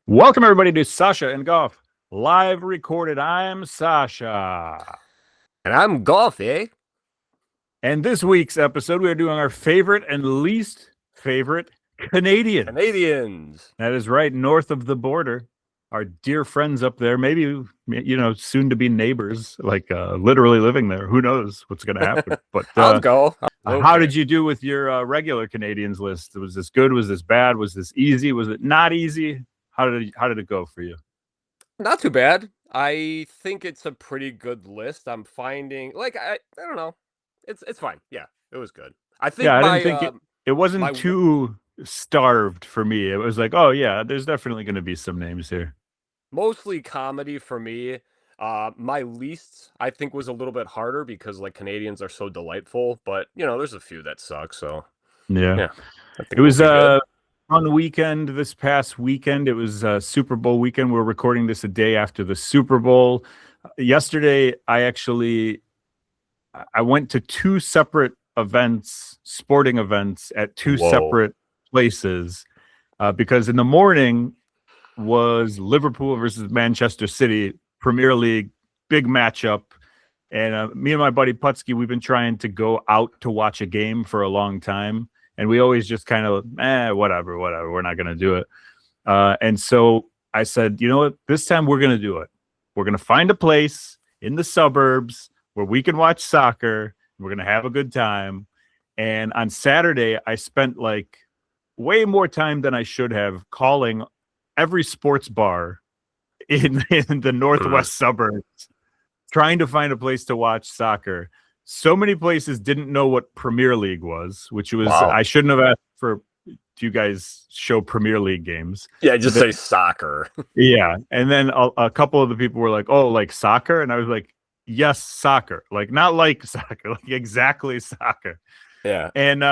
Welcome, everybody, to Sasha and Goff, live recorded. I'm Sasha. And I'm Goff, eh? And this week's episode, we are doing our favorite and least favorite Canadians. Canadians. That is right, north of the border. Our dear friends up there, maybe, soon to be neighbors, like literally living there. Who knows what's going to happen? But I'll go. Okay. How did you do with your regular Canadians list? Was this good? Was this bad? Was this easy? Was it not easy? How did it go for you? Not too bad. I think it's a pretty good list. I'm finding I don't know. It's fine. Yeah, it was good. I think I didn't think it wasn't too starved for me. It was like, oh yeah, there's definitely going to be some names here. Mostly comedy for me. My least I think was a little bit harder because Canadians are so delightful, but there's a few that suck. So yeah. I think it was on the weekend. This past weekend, it was Super Bowl weekend. We're recording this a day after the Super Bowl. Yesterday, I went to two separate events, sporting events at two separate places, because in the morning was Liverpool versus Manchester City, Premier League, big matchup. And me and my buddy Putski, we've been trying to go out to watch a game for a long time. And we always just kind of, whatever, we're not going to do it. And so I said, you know what, this time we're going to do it. We're going to find a place in the suburbs where we can watch soccer. We're going to have a good time. And on Saturday, I spent like way more time than I should have calling every sports bar in the northwest suburbs, trying to find a place to watch soccer. So many places didn't know what Premier League was, which was, I shouldn't have asked for, do you guys show Premier League games? Yeah, just say soccer. Yeah. And then a couple of the people were like, oh, like soccer? And I was like, yes, soccer. Like, not like soccer, like exactly soccer. Yeah. And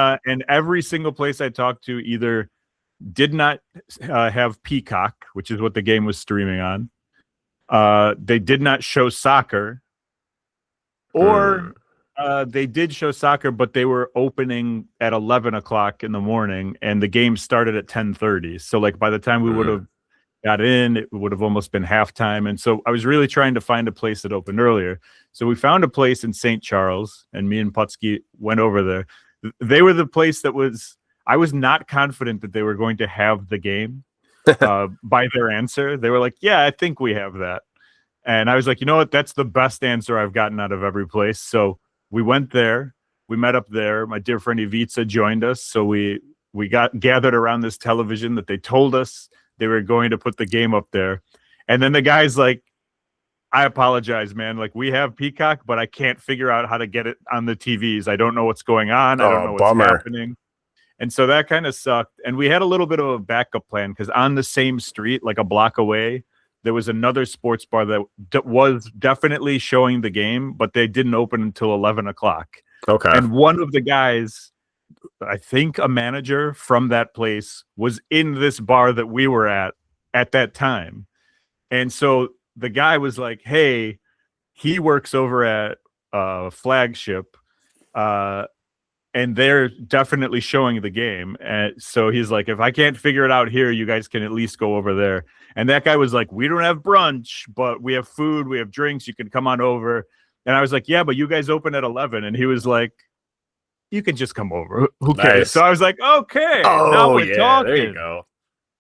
every single place I talked to either did not have Peacock, which is what the game was streaming on. They did not show soccer, or they did show soccer, but they were opening at 11 o'clock in the morning, and the game started at 10:30. So, like, by the time we would have got in, it would have almost been halftime. And so I was really trying to find a place that opened earlier. So we found a place in St. Charles, and me and Putski went over there. They were the place that I was not confident that they were going to have the game by their answer. They were like, yeah, I think we have that. And I was like, you know what? That's the best answer I've gotten out of every place. So we went there. We met up there. My dear friend Ivica joined us. So we got gathered around this television that they told us they were going to put the game up there. And then the guy's like, I apologize, man. Like, we have Peacock, but I can't figure out how to get it on the TVs. I don't know what's going on. I don't know what's happening. And so that kind of sucked. And we had a little bit of a backup plan because on the same street, like a block away, there was another sports bar that was definitely showing the game, but they didn't open until 11 o'clock. Okay. And one of the guys, I think a manager from that place, was in this bar that we were at that time. And so the guy was like, hey, he works over at Flagship, and they're definitely showing the game. And so he's like, if I can't figure it out here, you guys can at least go over there. And that guy was like, we don't have brunch, but we have food, we have drinks, you can come on over. And I was like, yeah, but you guys open at 11. And he was like, you can just come over. Who cares? Nice. So I was like, okay, now we're talking. There you go.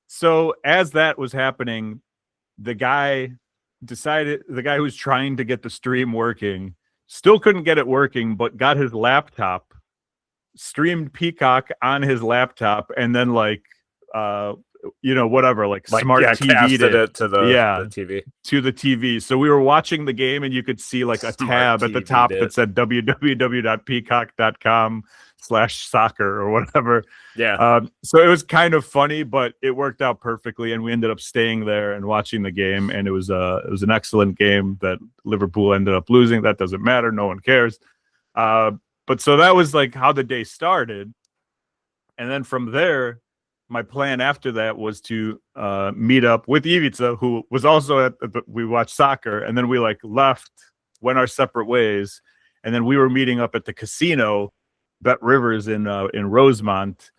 So as that was happening, the guy who was trying to get the stream working still couldn't get it working, but got his laptop, streamed Peacock on his laptop, and then whatever, like smart TV to the TV. So we were watching the game, and you could see like a tab at the top that said www.peacock.com/soccer or whatever. Yeah. So it was kind of funny, but it worked out perfectly, and we ended up staying there and watching the game. And it was an excellent game that Liverpool ended up losing. That doesn't matter. No one cares. But so that was like how the day started. And then from there, my plan after that was to meet up with Ivica, who was also we watched soccer, and then we left, went our separate ways, and then we were meeting up at the casino, Bet Rivers in Rosemont.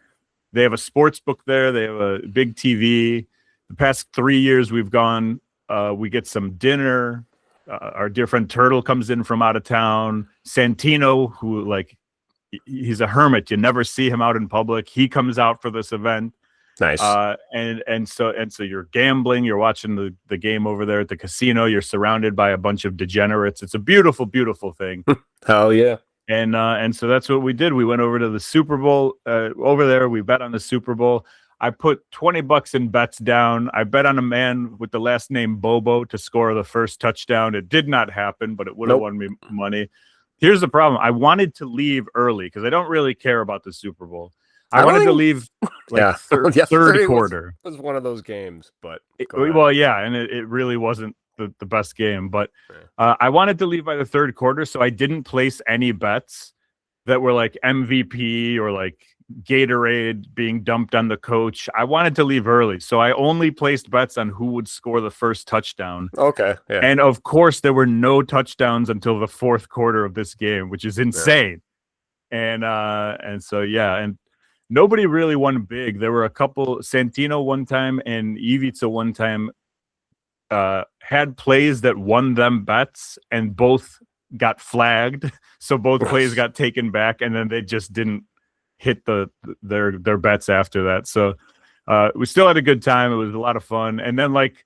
They have a sports book there. They have a big TV. the past 3 years we've gone. We get some dinner. Our dear friend Turtle comes in from out of town. Santino, who like he's a hermit, you never see him out in public. He comes out for this event. Nice. And so you're gambling, you're watching the game over there at the casino, you're surrounded by a bunch of degenerates. It's a beautiful, beautiful thing. Hell yeah. And so that's what we did. We went over to the Super Bowl over there. We bet on the Super Bowl. I put $20 in bets down. I bet on a man with the last name Bobo to score the first touchdown. It did not happen, but it would have won me money. Here's the problem. I wanted to leave early because I don't really care about the Super Bowl. I wanted to leave like third quarter. Was one of those games, but well, yeah, and it really wasn't the best game. But I wanted to leave by the third quarter, so I didn't place any bets that were like MVP or like Gatorade being dumped on the coach. I wanted to leave early, so I only placed bets on who would score the first touchdown. Okay, yeah. And of course, there were no touchdowns until the fourth quarter of this game, which is insane. Yeah. And so yeah, and nobody really won big. There were a couple. Santino one time and Ivica one time had plays that won them bets, and both got flagged. So both plays got taken back, and then they just didn't hit their bets after that. So we still had a good time. It was a lot of fun. And then like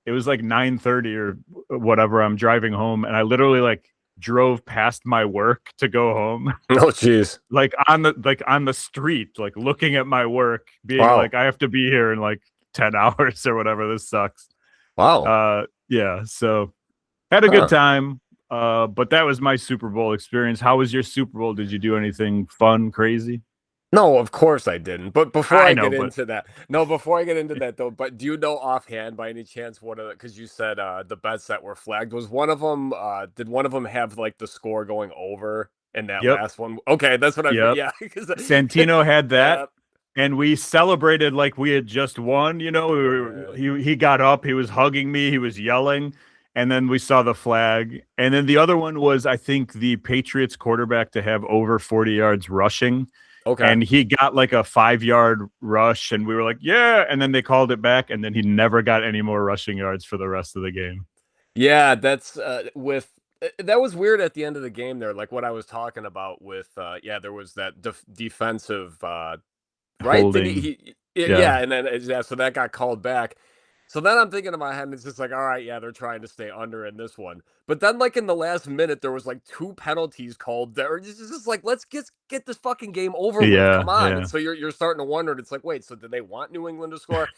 it was like 9:30 or whatever. I'm driving home, and I literally like drove past my work to go home. Oh jeez. like on the street, like looking at my work, being like, I have to be here in like 10 hours or whatever. This sucks. Wow. Yeah. So had a good time. But that was my Super Bowl experience. How was your Super Bowl? Did you do anything fun, crazy? No, of course I didn't. But before I get into that though, but do you know offhand by any chance what because you said the bets that were flagged, was one of them did one of them have like the score going over in that last one? Okay, that's what I mean. Yeah, because Santino had that. And we celebrated like we had just won, you know. He got up, he was hugging me, he was yelling. And then we saw the flag. And then the other one was, I think, the Patriots quarterback to have over 40 yards rushing. Okay. And he got like a 5-yard rush, and we were like, yeah. And then they called it back, and then he never got any more rushing yards for the rest of the game. Yeah, that's that was weird at the end of the game there. Like what I was talking about with, there was that defensive, right? Holding. And then, so that got called back. So then I'm thinking in my head, and it's just like, all right, yeah, they're trying to stay under in this one. But then, like, in the last minute, there was like 2 penalties called there. It's just like, let's get this fucking game over with. Come on. Yeah. And so you're starting to wonder, and it's like, wait, so did they want New England to score?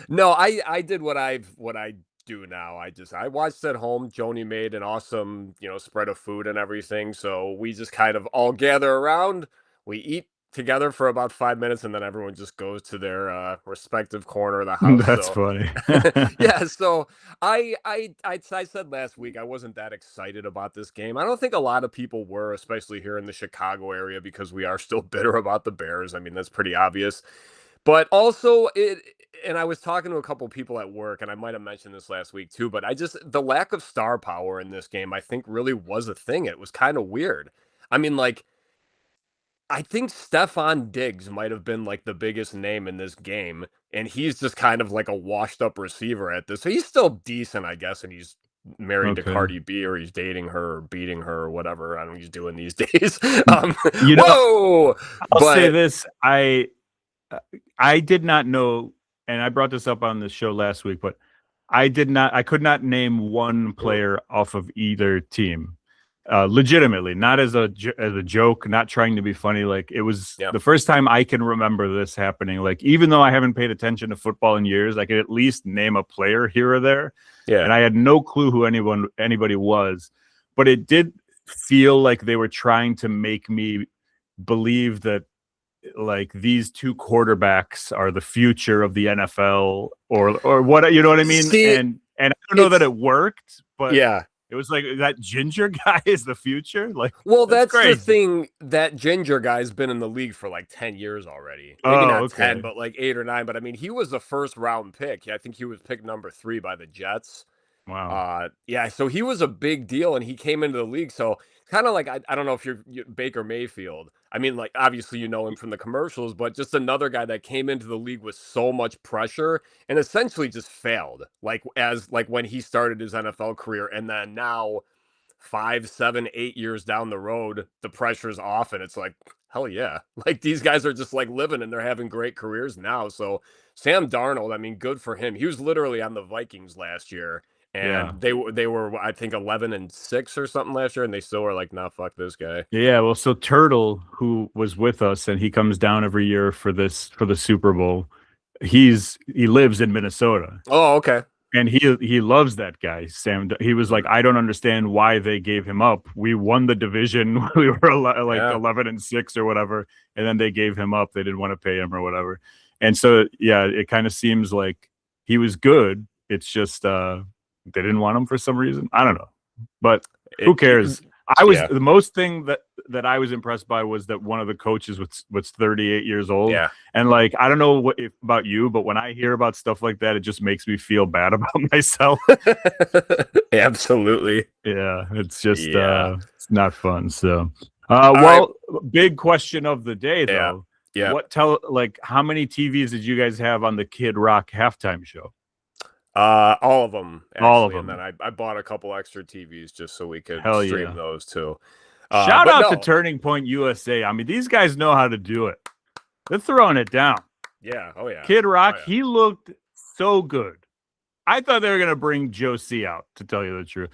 No, I did what I do now. I watched at home. Joni made an awesome, spread of food and everything. So we just kind of all gather around. We eat together for about 5 minutes, and then everyone just goes to their respective corner of the house. That's funny. Yeah, so I said last week I wasn't that excited about this game. I don't think a lot of people were, especially here in the Chicago area, because we are still bitter about the Bears. I mean, that's pretty obvious. But also and I was talking to a couple people at work, and I might have mentioned this last week too, but the lack of star power in this game, I think, really was a thing. It was kind of weird. I mean, like, I think Stephon Diggs might have been like the biggest name in this game, and he's just kind of like a washed up receiver at this. So he's still decent, I guess, and he's married to Cardi B, or he's dating her or beating her or whatever. I don't know what he's doing these days. I'll say this. I did not know, and I brought this up on the show last week, but I could not name one player off of either team. Legitimately, not as a joke, not trying to be funny. Like, it was the first time I can remember this happening. Like, even though I haven't paid attention to football in years, I could at least name a player here or there. Yeah. And I had no clue who anybody was, but it did feel like they were trying to make me believe that like these two quarterbacks are the future of the NFL or what, you know what I mean? See, and I don't know that it worked, but yeah. It was like that ginger guy is the future. Like, well, that's the thing. That ginger guy's been in the league for like 10 years already. Maybe not 10, but like 8 or 9. But I mean, he was the first round pick. I think he was picked number 3 by the Jets. Wow. So he was a big deal, and he came into the league. So kind of like I don't know if you're Baker Mayfield. I mean, like obviously you know him from the commercials, but just another guy that came into the league with so much pressure and essentially just failed. Like when he started his NFL career, and then now 5, 7, 8 years down the road, the pressure's off, and it's like hell yeah, like these guys are just like living and they're having great careers now. So Sam Darnold, I mean, good for him. He was literally on the Vikings last year. Yeah. And they were I think 11-6 or something last year, and they still were like, nah, fuck this guy. Yeah, well, so Turtle, who was with us, and he comes down every year for the Super Bowl. He lives in Minnesota, Oh, okay. and he loves that guy, Sam. He was like, I don't understand why they gave him up. We won the division. We were like Yeah. 11-6 or whatever, and then they gave him up. They didn't want to pay him or whatever. And so, yeah, it kind of seems like he was good. It's just they didn't want him for some reason. I don't know, but who cares? The most thing that I was impressed by was that one of the coaches was 38 years old. Yeah. And like, I don't know about you, but when I hear about stuff like that, it just makes me feel bad about myself. Absolutely. Yeah. It's just, it's not fun. So, big question of the day though. Yeah. How many TVs did you guys have on the Kid Rock halftime show? All of them. Actually, all of them. And then I bought a couple extra TVs just so we could Hell stream yeah. those too. Shout out to Turning Point USA. I mean, these guys know how to do it. They're throwing it down. Yeah. Oh yeah. Kid Rock, he looked so good. I thought they were gonna bring Joe C out, to tell you the truth.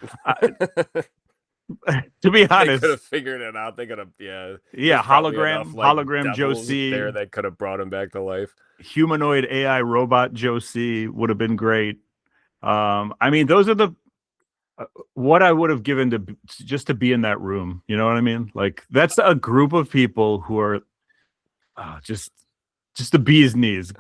To be honest, they could have figured it out. They could have, hologram Joe C. There, that could have brought him back to life. Humanoid AI robot Joe C. would have been great. I mean, those are what I would have given to be in that room. You know what I mean? Like, that's a group of people who are just the bee's knees.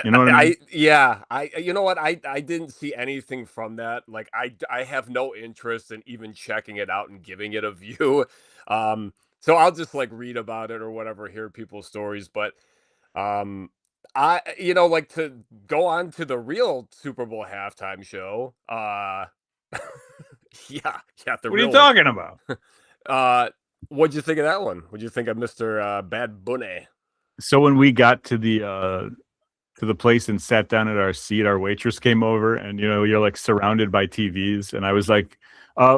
You know what I mean? You know what? I didn't see anything from that. Like, I have no interest in even checking it out and giving it a view. So I'll just like read about it or whatever, hear people's stories. But like to go on to the real Super Bowl halftime show. The what real are you talking about? What'd you think of that one? What'd you think of Mr. Bad Bunny? So when we got to the place and sat down at our seat, our waitress came over, and you're like surrounded by TVs, and I was like,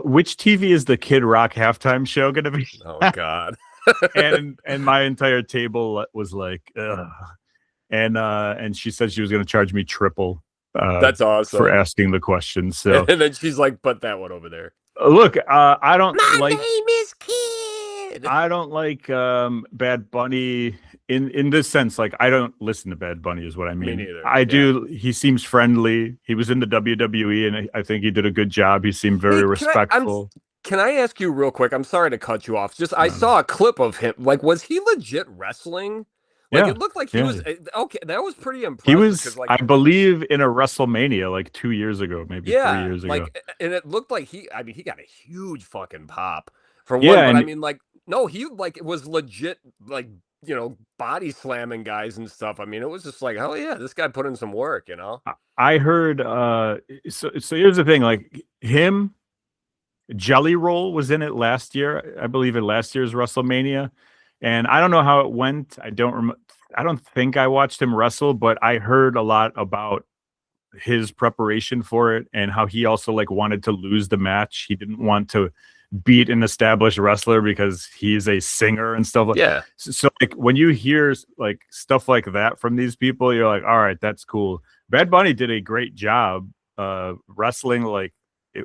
which TV is the Kid Rock halftime show gonna be? Oh God. and my entire table was like, ugh. And she said she was gonna charge me triple. That's awesome for asking the question. So and then she's like, "Put that one over there." Look, I don't My name is Kid. I don't like Bad Bunny in this sense. Like, I don't listen to Bad Bunny, is what I mean. Me neither. I do. He seems friendly. He was in the WWE, and I think he did a good job. He seemed very respectful. Can I ask you real quick? I'm sorry to cut you off. I saw a clip of him. Like, was he legit wrestling? Like, it looked like he was okay. That was pretty impressive. He was, I believe, in a WrestleMania like 2 years ago, maybe 3 years ago. And it looked like he got a huge fucking pop for one. But I mean, like, no, he like was legit, like, body slamming guys and stuff. I mean, it was just like, oh yeah, this guy put in some work. I heard. So here's the thing, like him. Jelly Roll was in it last year, I believe, in last year's WrestleMania. And I don't know how it went. I don't think I watched him wrestle, but I heard a lot about his preparation for it and how he also like wanted to lose the match. He didn't want to beat an established wrestler because he's a singer and stuff like that. Yeah. So like when you hear like stuff like that from these people, you're like, all right, that's cool. Bad Bunny did a great job wrestling. Like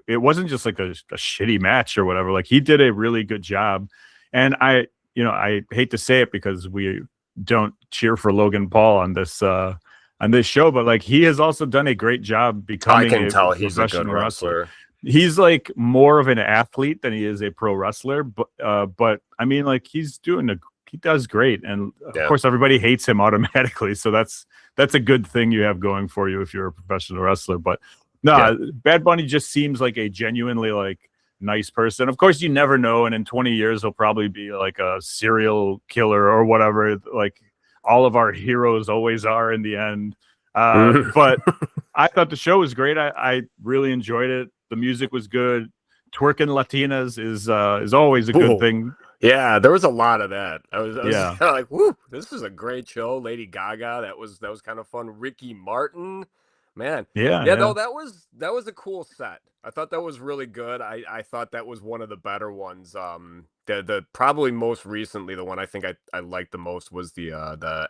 it wasn't just like a shitty match or whatever. Like he did a really good job. And I hate to say it because we don't cheer for Logan Paul on this show, but like he has also done a great job becoming I can tell he's a good wrestler. He's like more of an athlete than he is a pro wrestler, but I mean, like he does great, and of course everybody hates him automatically. So that's a good thing you have going for you if you're a professional wrestler. But no, Bad Bunny just seems like a genuinely like nice person. Of course, you never know, and in 20 years he'll probably be like a serial killer or whatever. Like all of our heroes always are in the end. But I thought the show was great. I really enjoyed it. The music was good. twerking Latinas is always a good Ooh. thing. Yeah, there was a lot of that. I was Yeah. kind of like, "Whoo, this is a great show." Lady Gaga, that was kind of fun. Ricky Martin, man, Yeah, yeah, yeah. no, that was a cool set. I thought that was really good. I thought that was one of the better ones. The probably most recently the one I think I liked the most was the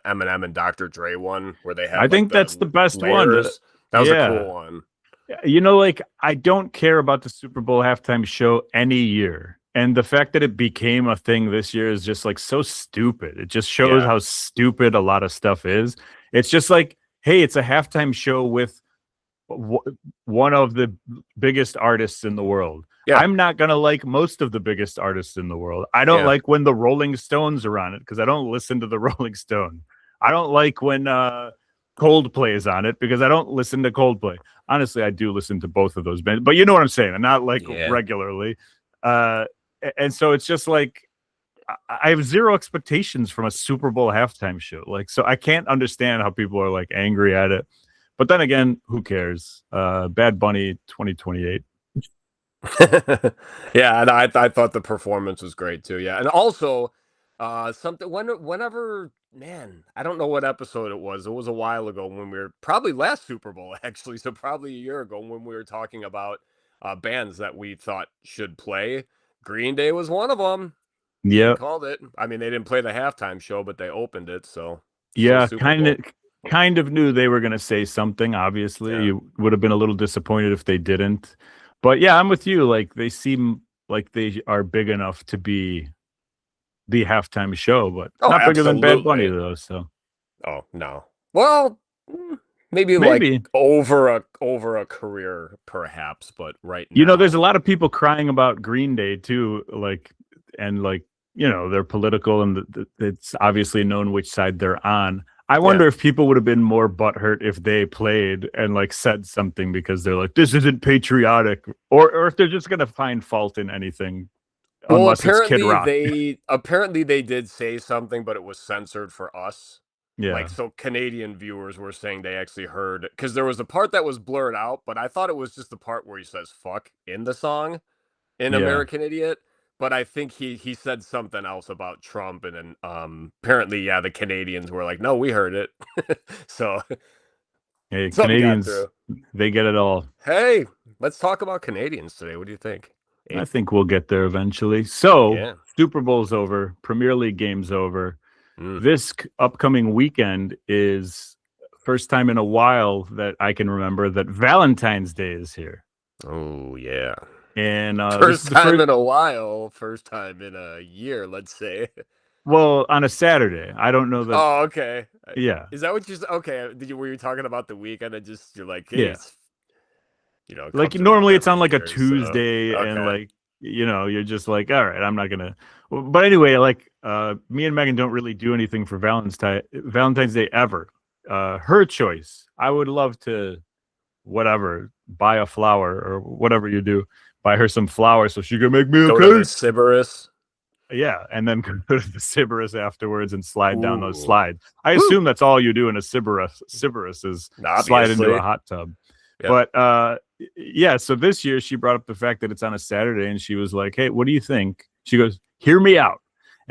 Eminem and Dr. Dre one where they I had like think that's the best one. layers. That was a Yeah. cool one. Like I don't care about the Super Bowl halftime show any year. And the fact that it became a thing this year is just like so stupid. It just shows Yeah, how stupid a lot of stuff is. It's just like, hey, it's a halftime show with one of the biggest artists in the world. yeah, I'm not going to like most of the biggest artists in the world. I don't yeah. like when the Rolling Stones are on it because I don't listen to the Rolling Stone. I don't like when Coldplay is on it because I don't listen to Coldplay. Honestly, I do listen to both of those bands, but you know what I'm saying. I'm not like Yeah. regularly. And so it's just like I have zero expectations from a Super Bowl halftime show. Like, so I can't understand how people are like angry at it. But then again, who cares? Bad Bunny 2028. Yeah, and I thought the performance was great too. Yeah, and also something whenever man, I don't know what episode it was. It was a while ago when we were probably last Super Bowl actually, so probably a year ago when we were talking about bands that we thought should play. Green Day was one of them. We Yeah, called it. I mean, they didn't play the halftime show, but they opened it, so still yeah, Super Bowl. kind of knew they were going to say something. Obviously, Yeah. you would have been a little disappointed if they didn't. But yeah, I'm with you. Like they seem like they are big enough to be the halftime show, but Oh, not bigger than Bad Bunny absolutely. though. So Oh, no. Well, maybe like maybe over a career perhaps, but right there's a now. lot of people crying about Green Day too. Like and like they're political and it's obviously known which side they're on. I Yeah. wonder if people would have been more butthurt if they played and like said something because they're like, this isn't patriotic, or if they're just gonna find fault in anything Well, unless it's Kid Rock. apparently they did say something, but it was censored for us. Yeah, Like, so Canadian viewers were saying they actually heard because there was a part that was blurred out, but I thought it was just the part where he says fuck in the song in yeah. American Idiot. But I think he said something else about Trump, and then apparently, yeah, the Canadians were like, no, we heard it. So Hey, something got Canadians, through. they get it all. Hey, let's talk about Canadians today. What do you think? I Eighth? think we'll get there eventually. So, Yeah. Super Bowl's over, Premier League game's over. Mm. This upcoming weekend is first time in a while that I can remember that Valentine's Day is here. Oh, yeah. And this First is the time first, in a while. First time in a year, let's say. well, on a Saturday. I don't know that. Oh, okay. Yeah, Is that what you? Okay. Were you talking about the weekend? And just you're like, hey, yeah. it's it Like comes around normally it's every on like a year. So Tuesday, and okay. like you're just like, all right, I'm not gonna. But anyway, like me and Megan don't really do anything for Valentine's Day ever. Her choice. I would love to, whatever, buy a flower or whatever you do. Buy her some flowers so she can make me a Go to the cake. Sybaris. Yeah, and then go to the Sybaris afterwards and slide down those Ooh. slides. I Woo. assume that's all you do in a Sybaris is slide into Obviously. a hot tub. Yep. But yeah, so this year she brought up the fact that it's on a Saturday and she was like, hey, what do you think? She goes, hear me out.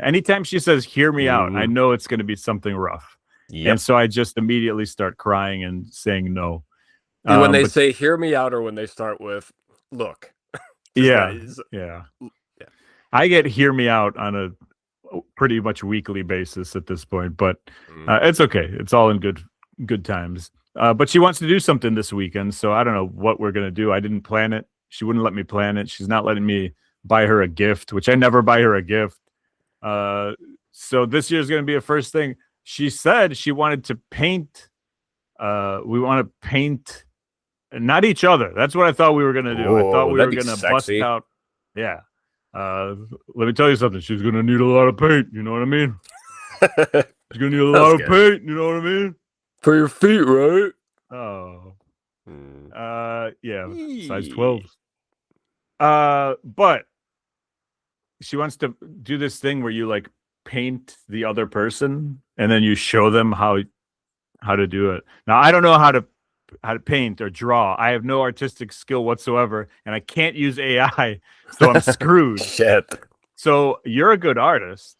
Anytime she says hear me out, I Mhm. know it's going to be something rough. Yep. And so I just immediately start crying and saying no. When they But say "hear me out" or when they start with "look," just yeah, guys. yeah. Yeah. I get hear me out on a pretty much weekly basis at this point, but Mm. it's okay. It's all in good times. But she wants to do something this weekend, so I don't know what we're gonna do. I didn't plan it. She wouldn't let me plan it. She's not letting me buy her a gift, which I never buy her a gift. So this year's gonna be a first thing. She said she wanted to paint. We want to paint, not each other. That's what I thought we were gonna do. I thought Oh, we that'd were be gonna bust sexy. out. Yeah. Let me tell you something. She's gonna need a lot of paint. You know what I mean? She's gonna need a lot That's of good. paint. You know what I mean? For your feet, right? Oh. Mm. Yeah, size Eee. 12. But she wants to do this thing where you like paint the other person and then you show them how to do it. Now I don't know how to paint or draw. I have no artistic skill whatsoever, and I can't use AI, so I'm screwed. Shit. So you're a good artist.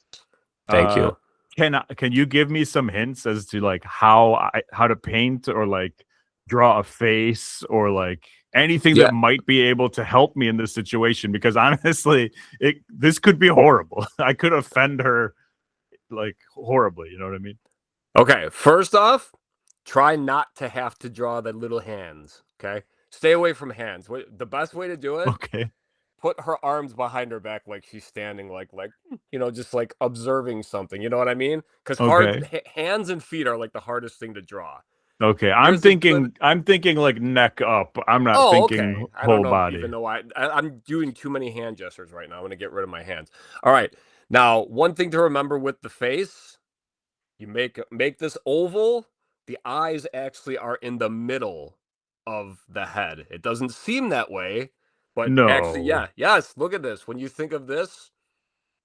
Thank you. Can you give me some hints as to like how to paint or like draw a face or like anything that might be able to help me in this situation? Because honestly, this could be horrible. I could offend her like horribly. You know what I mean? Okay. First off, try not to have to draw the little hands. Okay. Stay away from hands. The best way to do it. Okay. Put her arms behind her back like she's standing like just like observing something, you know what I mean? Because hands and feet are like the hardest thing to draw. Okay, I'm thinking like neck up. I'm not thinking whole body. Even though I'm doing too many hand gestures right now. I'm gonna get rid of my hands. All right, now one thing to remember with the face, you make this oval. The eyes actually are in the middle of the head. It doesn't seem that way. But actually, yes, look at this. When you think of this,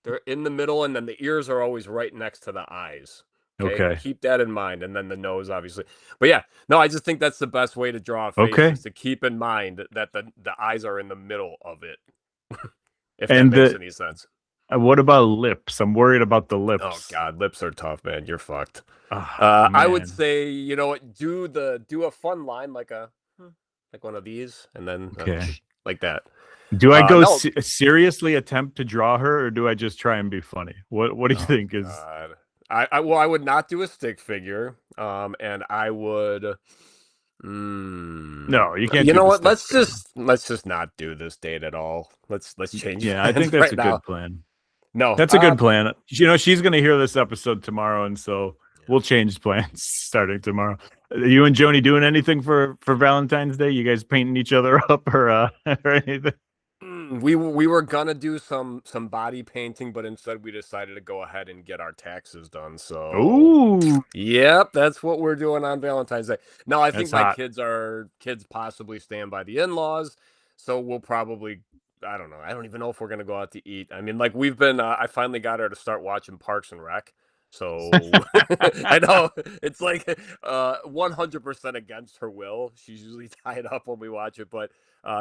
they're in the middle, and then the ears are always right next to the eyes. Okay. Keep that in mind, and then the nose, obviously. But yeah, no, I just think that's the best way to draw a face is to keep in mind that the eyes are in the middle of it. If that makes any sense. What about lips? I'm worried about the lips. Oh God, lips are tough, man. You're fucked. I would say, you know what, do a fun line like one of these, and then like that. Do I go seriously attempt to draw her, or do I just try and be funny? What do you think is? I would not do a stick figure. And I would. No, you can't. You know what? Let's just not do this date at all. Let's change. Yeah, I think that's a good plan. No, that's a good plan. You know, she's gonna hear this episode tomorrow, and so we'll change plans starting tomorrow. You and Joni doing anything for Valentine's Day? You guys painting each other up or anything? We were gonna do some body painting, but instead we decided to go ahead and get our taxes done. So, yep, that's what we're doing on Valentine's Day. Now I think my kids possibly staying by the in-laws, so we'll probably. I don't know. I don't even know if we're gonna go out to eat. I mean, like we've been. I finally got her to start watching Parks and Rec. So I know it's like 100% against her will. She's usually tied up when we watch it, but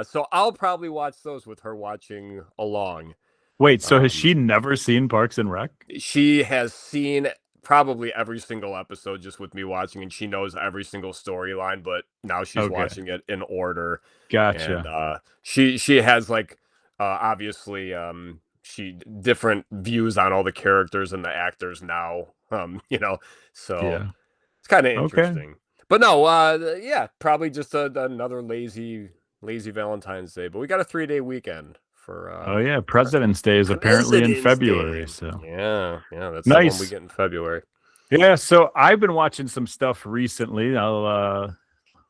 so I'll probably watch those with her watching along. Wait, so has she never seen Parks and Rec? She has seen probably every single episode just with me watching, and she knows every single storyline, but now she's watching it in order. Gotcha. And she has like obviously she different views on all the characters and the actors now, you know, so it's kind of interesting. But no, probably just another lazy Valentine's Day. But we got a 3-day weekend for. President's Day is apparently in February. So yeah, that's nice. The one we get in February. Yeah, so I've been watching some stuff recently. I'll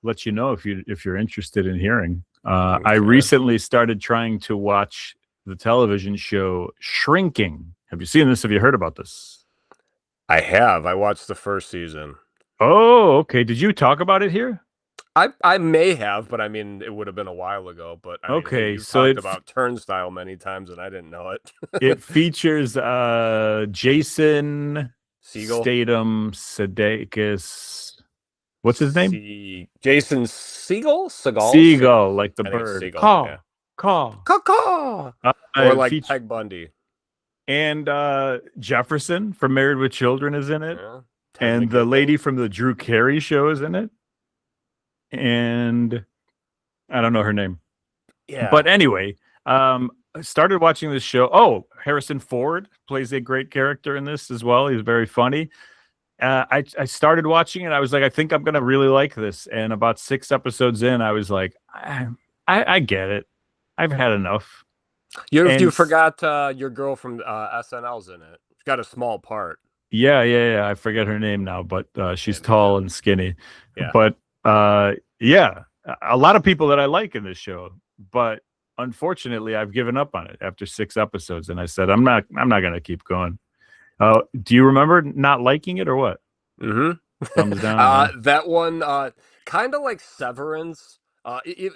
let you know if you're interested in hearing. I recently started trying to watch the television show Shrinking. Have you seen this? Have you heard about this? I have. I watched the first season. Oh, okay. Did you talk about it here? I may have, but I mean, it would have been a while ago. But I mean, you've talked about Turnstile many times, and I didn't know it. It features Jason Segel, Statham, Sudeikis. What's his name? Jason Segel? Segel, like the bird. Segel, Caw. Or like Peg Bundy. And Jefferson from Married with Children is in it. Yeah. And the lady from the Drew Carey show is in it. And I don't know her name. Yeah. But anyway, I started watching this show. Oh, Harrison Ford plays a great character in this as well. He's very funny. I started watching it. I was like, I think I'm going to really like this. And about 6 episodes in, I was like, I get it. I've had enough. You forgot your girl from SNL's in it. She's got a small part. Yeah. I forget her name now, but she's tall and skinny. Yeah. But a lot of people that I like in this show. But unfortunately, I've given up on it after 6 episodes, and I said I'm not going to keep going. Do you remember not liking it or what? Mm-hmm. Thumbs down. That one, kind of like Severance.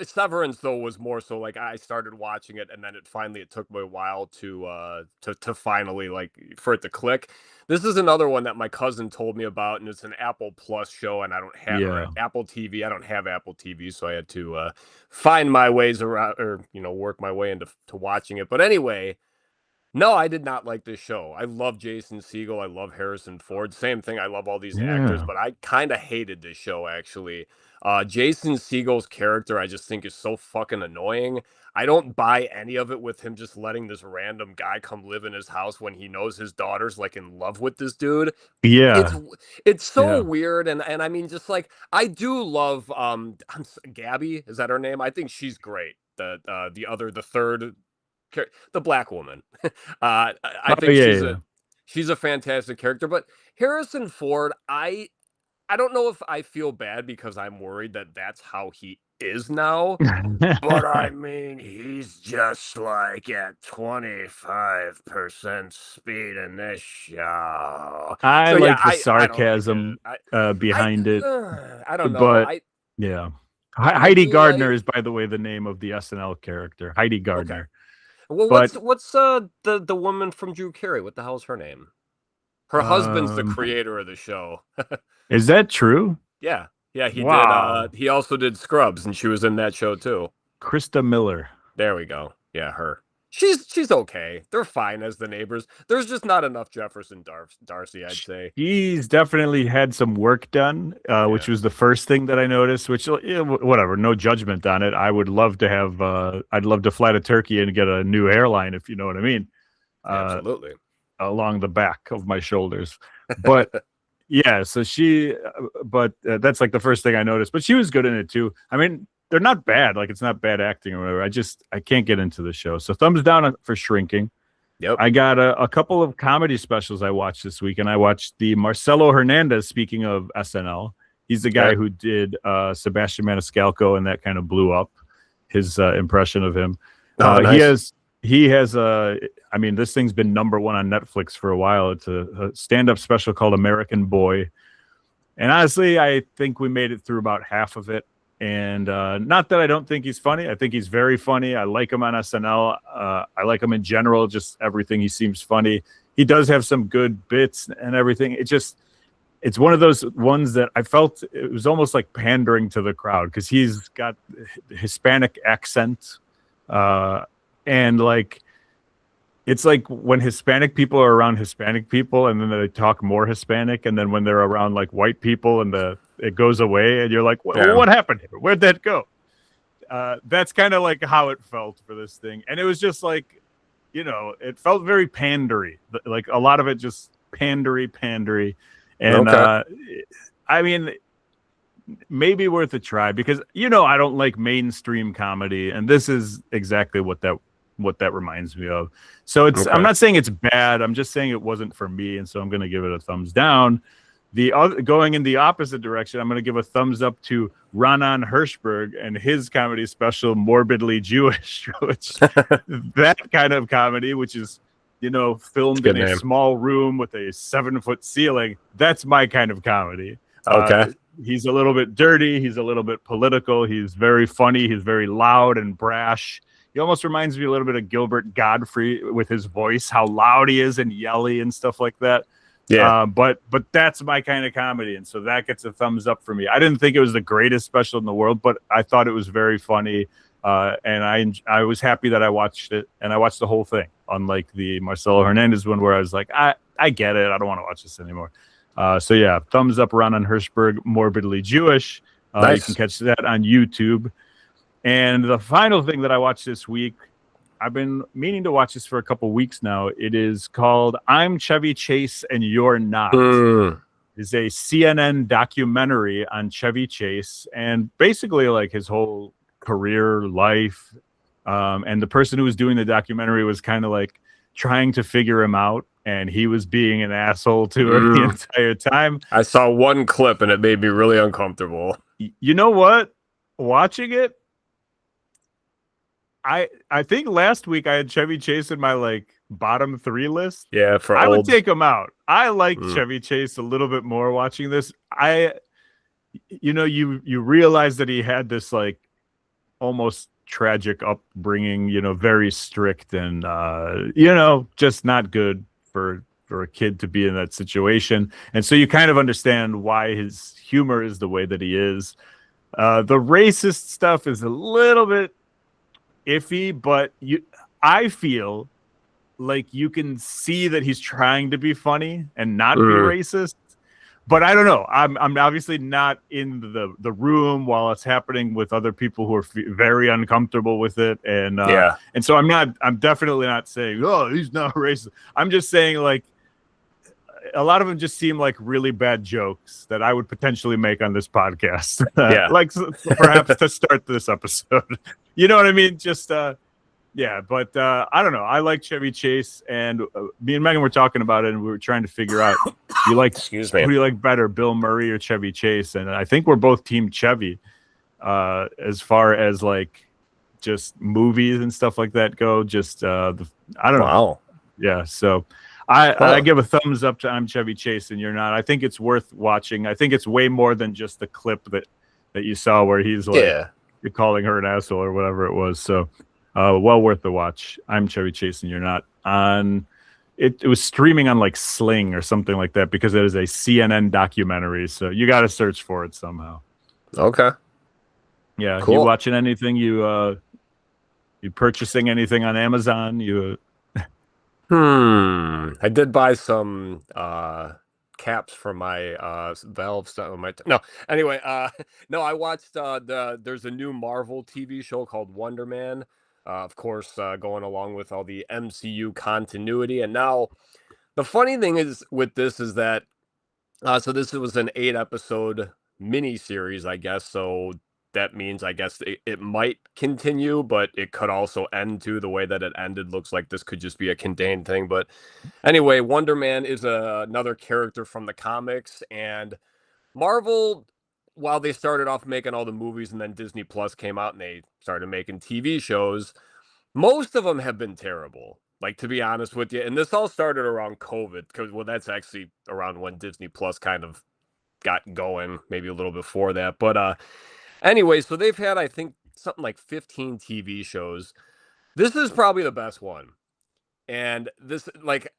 Severance though was more so like I started watching it and then it took me a while to finally like for it to click. This is another one that my cousin told me about, and it's an Apple Plus show, and I don't have or Yeah. Apple TV. I don't have Apple TV, so I had to find my ways around, or work my way into watching it. But anyway, no, I did not like this show. I love Jason Segel. I love Harrison Ford. Same thing. I love all these actors, Yeah. but I kind of hated this show actually. Jason Segel's character, I just think is so fucking annoying. I don't buy any of it with him just letting this random guy come live in his house when he knows his daughter's like in love with this dude. It's Yeah. it's so Yeah. weird, and I mean, just like I do love Gabby, is that her name? I think she's great. The third, the black woman. I Oh think yeah. Yeah. she's a fantastic character. But Harrison Ford, I don't know if I feel bad because I'm worried that that's how he is now. But I mean, he's just like at 25% speed in this show. I So yeah, like the I don't like it. sarcasm behind it, I don't know. but yeah. I Heidi do Gardner like is, by the way, the name of the SNL character, Heidi okay. Gardner. Well, But what's the woman from Drew Carey? What the hell's her name? Her husband's the um, creator of the show. is that true? Yeah. Yeah, he did Wow, he also did Scrubs, and she was in that show too. Krista Miller. There we go. Yeah, her. She's okay. They're fine as the neighbors. There's just not enough Jefferson Darcy, I'd say. He's definitely had some work done, which Yeah, was the first thing that I noticed. Which, whatever, no judgment on it. I would love to have. I'd love to fly to Turkey and get a new airline, if you know what I mean, absolutely. along the back of my shoulders. But yeah, so that's like the first thing I noticed. But she was good in it too. I mean, they're not bad. Like, it's not bad acting or whatever. I can't get into the show. So thumbs down for Shrinking. Yep. I got a couple of comedy specials I watched this week, and I watched the Marcelo Hernandez. Speaking of SNL, he's the guy who did Sebastian Maniscalco, and that kind of blew up his impression of him. Nice. He has I mean, this thing's been #1 on Netflix for a while. It's a stand-up special called American Boy, and honestly, I think we made it through about half of it. And not that I don't think he's funny. I think he's very funny. I like him on SNL. I like him in general. Just everything, he seems funny. He does have some good bits and everything. It's one of those ones that I felt it was almost like pandering to the crowd because he's got Hispanic accent, and like it's like when Hispanic people are around Hispanic people, and then they talk more Hispanic, and then when they're around like white people, and it goes away, and you're like, what happened here? Where'd that go? That's kind of like how it felt for this thing, and it was just like, it felt very pandery, like a lot of it just pandery, and I mean, maybe worth a try because I don't like mainstream comedy, and this is exactly what that reminds me of. So I'm not saying it's bad. I'm just saying it wasn't for me, and so I'm going to give it a thumbs down. Going in the opposite direction, I'm going to give a thumbs up to Rannan Hershberg and his comedy special Morbidly Jewish, which that kind of comedy, which is filmed in a small room with a 7-foot ceiling. That's my kind of comedy. He's a little bit dirty. He's a little bit political. He's very funny. He's very loud and brash. He almost reminds me a little bit of Gilbert Gottfried with his voice, how loud he is and yelly and stuff like that. Yeah. But that's my kind of comedy, and so that gets a thumbs up for me. I didn't think it was the greatest special in the world, but I thought it was very funny, and I was happy that I watched it, and I watched the whole thing. Unlike the Marcelo Hernandez one, where I was like, I get it, I don't want to watch this anymore. So yeah, thumbs up around on Hershberg, Morbidly Jewish. Nice. You can catch that on YouTube. And the final thing that I watched this week, I've been meaning to watch this for a couple weeks now. It is called I'm Chevy Chase and You're Not. It's a CNN documentary on Chevy Chase and basically like his whole career, life. And the person who was doing the documentary was kind of like trying to figure him out, and he was being an asshole to her the entire time. I saw one clip and it made me really uncomfortable. You know what? Watching it, I think last week I had Chevy Chase in my like bottom 3 list. Yeah, I would take him out. I like Chevy Chase a little bit more watching this. You realize that he had this like almost tragic upbringing, very strict and just not good for a kid to be in that situation. And so you kind of understand why his humor is the way that he is. The racist stuff is a little bit iffy, but I feel like you can see that he's trying to be funny and not be racist. But I don't know. I'm obviously not in the room while it's happening with other people who are very uncomfortable with it, and so I'm definitely not saying, oh, he's not racist. I'm just saying, like, a lot of them just seem like really bad jokes that I would potentially make on this podcast. Like perhaps to start this episode. You know what I mean? Just yeah, but I don't know. I like Chevy Chase, and me and Megan were talking about it, and we were trying to figure out, Excuse me, who do you like better, Bill Murray or Chevy Chase? And I think we're both team Chevy, as far as like just movies and stuff like that go. Just I don't know. Yeah, so I give a thumbs up to I'm Chevy Chase and you're not. I think it's worth watching. I think it's way more than just the clip that you saw where he's like, you're calling her an asshole or whatever it was. So. Well worth the watch. I'm Chevy Chase and you're not. On it was streaming on like Sling or something like that because it is a CNN documentary. So you got to search for it somehow. Okay. Yeah. Cool. You watching anything? You purchasing anything on Amazon? I did buy some caps for my Valve stuff. Anyway, no, I watched there's a new Marvel TV show called Wonderman. Of course, going along with all the MCU continuity. And now, the funny thing is with this is that, so this was an 8-episode mini-series, I guess. So that means, I guess, it might continue, but it could also end too. The way that it ended looks like this could just be a contained thing. But anyway, Wonder Man is another character from the comics. And Marvel, while they started off making all the movies and then Disney Plus came out and they started making TV shows, most of them have been terrible. Like, to be honest with you, and this all started around COVID because, well, that's actually around when Disney Plus kind of got going, maybe a little before that. But anyway, so they've had, I think, something like 15 TV shows. This is probably the best one. And this, like,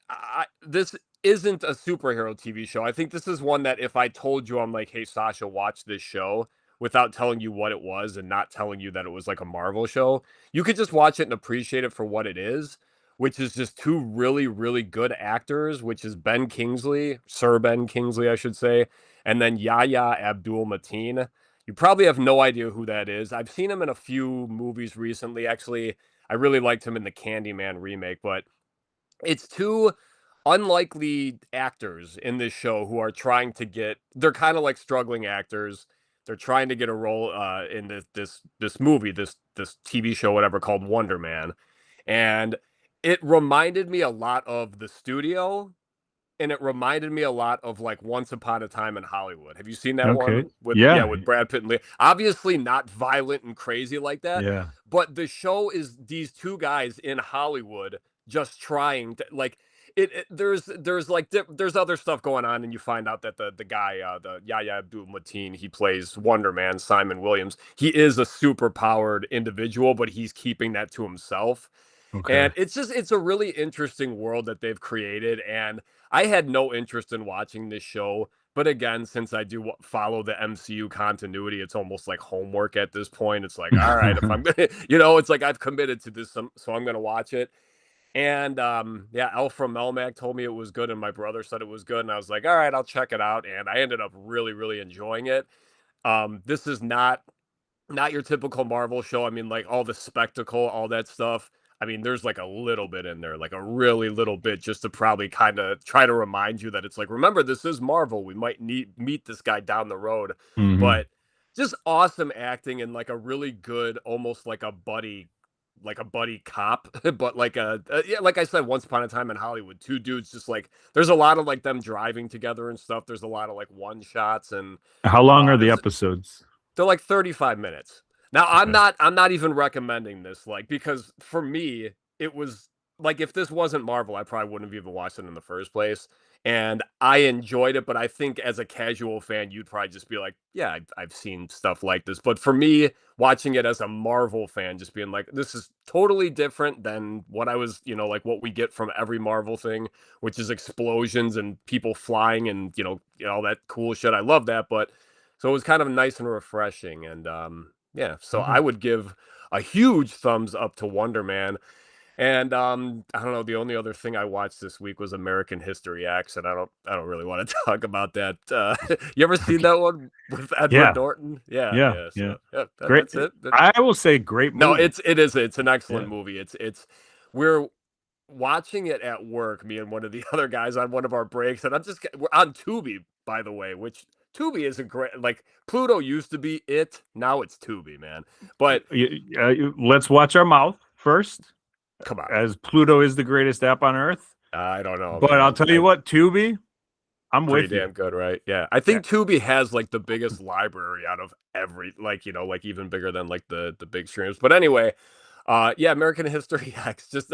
this isn't a superhero TV show. I think this is one that if I told you, I'm like, hey, Sasha, watch this show without telling you what it was and not telling you that it was like a Marvel show, you could just watch it and appreciate it for what it is, which is just two really, really good actors, which is Ben Kingsley, Sir Ben Kingsley, I should say, and then Yahya Abdul-Mateen. You probably have no idea who that is. I've seen him in a few movies recently. Actually, I really liked him in the Candyman remake, but it's two unlikely actors in this show who are trying to they're kind of like struggling actors. They're trying to get a role in this movie, this TV show, whatever, called Wonder Man. And it reminded me a lot of The Studio, and it reminded me a lot of like Once Upon a Time in Hollywood. Have you seen that one with Brad Pitt and Lee? Obviously not violent and crazy like that. Yeah. But the show is these two guys in Hollywood just trying to like there's other stuff going on, and you find out that the guy, the Yahya Abdul-Mateen, he plays Wonder Man, Simon Williams. He is a super powered individual, but he's keeping that to himself. Okay. And it's a really interesting world that they've created. And I had no interest in watching this show. But again, since I do follow the MCU continuity, it's almost like homework at this point. It's like, all right, if I'm going to, it's like I've committed to this, so I'm going to watch it. And Elf from Melmac told me it was good, and my brother said it was good. And I was like, all right, I'll check it out. And I ended up really, really enjoying it. This is not your typical Marvel show. I mean, like all the spectacle, all that stuff. I mean, there's like a little bit in there, like a really little bit, just to probably kind of try to remind you that it's like, remember, this is Marvel. We might meet this guy down the road, but just awesome acting and like a really good, almost like a buddy cop, but like like I said, Once Upon a Time in Hollywood, two dudes just like there's a lot of like them driving together and stuff. There's a lot of like one shots. And how long are the episodes? They're like 35 minutes. Now, I'm not even recommending this, like, because for me, it was like, if this wasn't Marvel, I probably wouldn't have even watched it in the first place. and I enjoyed it, but I think as a casual fan, you'd probably just be like, yeah, I've seen stuff like this. But for me, watching it as a Marvel fan, just being like, this is totally different than what I was, like what we get from every Marvel thing, which is explosions and people flying and, all that cool shit. I love that. But so it was kind of nice and refreshing. And yeah, so Okay. I would give a huge thumbs up to Wonder Man. And I don't know. The only other thing I watched this week was American History X, and I don't really want to talk about that. You ever seen Okay. that one with Edward Yeah. Norton? Yeah, Yeah. yeah. Yeah. So yeah, Great. that's it. I will say great No, movie. it's an excellent Yeah. movie. It's we're watching it at work, me and one of the other guys on one of our breaks, and we're on Tubi, by the way, which Tubi is a great, like, Pluto used to be it, now it's Tubi, man. But Let's watch our mouth first, come on, as Pluto is the greatest app on earth. I don't know, But I'll man. tell you what, Tubi, I'm Pretty with you. damn good, right? Yeah. I Yeah. think Tubi has like the biggest library out of every, like, like even bigger than like the big streams. But anyway, yeah, American History X, just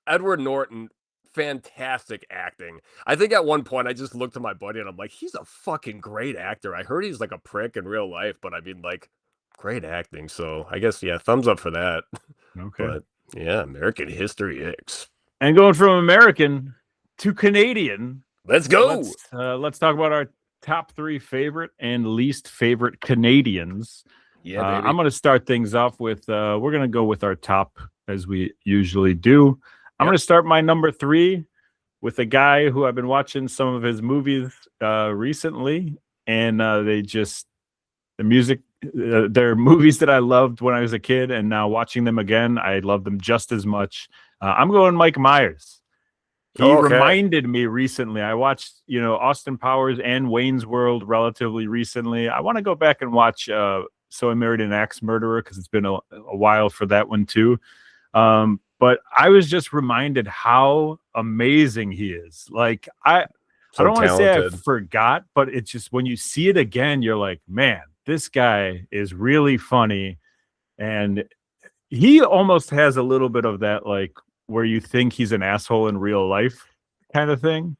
Edward Norton, fantastic acting. I think at one point I just looked at my buddy and I'm like, he's a fucking great actor. I heard he's like a prick in real life, but I mean, like, great acting. So I guess, yeah, thumbs up for that. Okay. But yeah, American History X. And going from American to Canadian, Let's go. let's talk about our top 3 favorite and least favorite Canadians. Yeah, baby. I'm going to start things off with we're going to go with our top as we usually do. I'm Yep. going to start my number 3 with a guy who I've been watching some of his movies recently, and the music, they're movies that I loved when I was a kid, and now watching them again, I love them just as much. I'm going Mike Myers. He Okay. reminded me recently. I watched, Austin Powers and Wayne's World relatively recently. I want to go back and watch So I Married an Axe Murderer, because it's been a while for that one too. But I was just reminded how amazing he is. Like, I don't want to say I talented. forgot, but it's just when you see it again, you're like, man, this guy is really funny. And he almost has a little bit of that, like, where you think he's an asshole in real life kind of thing.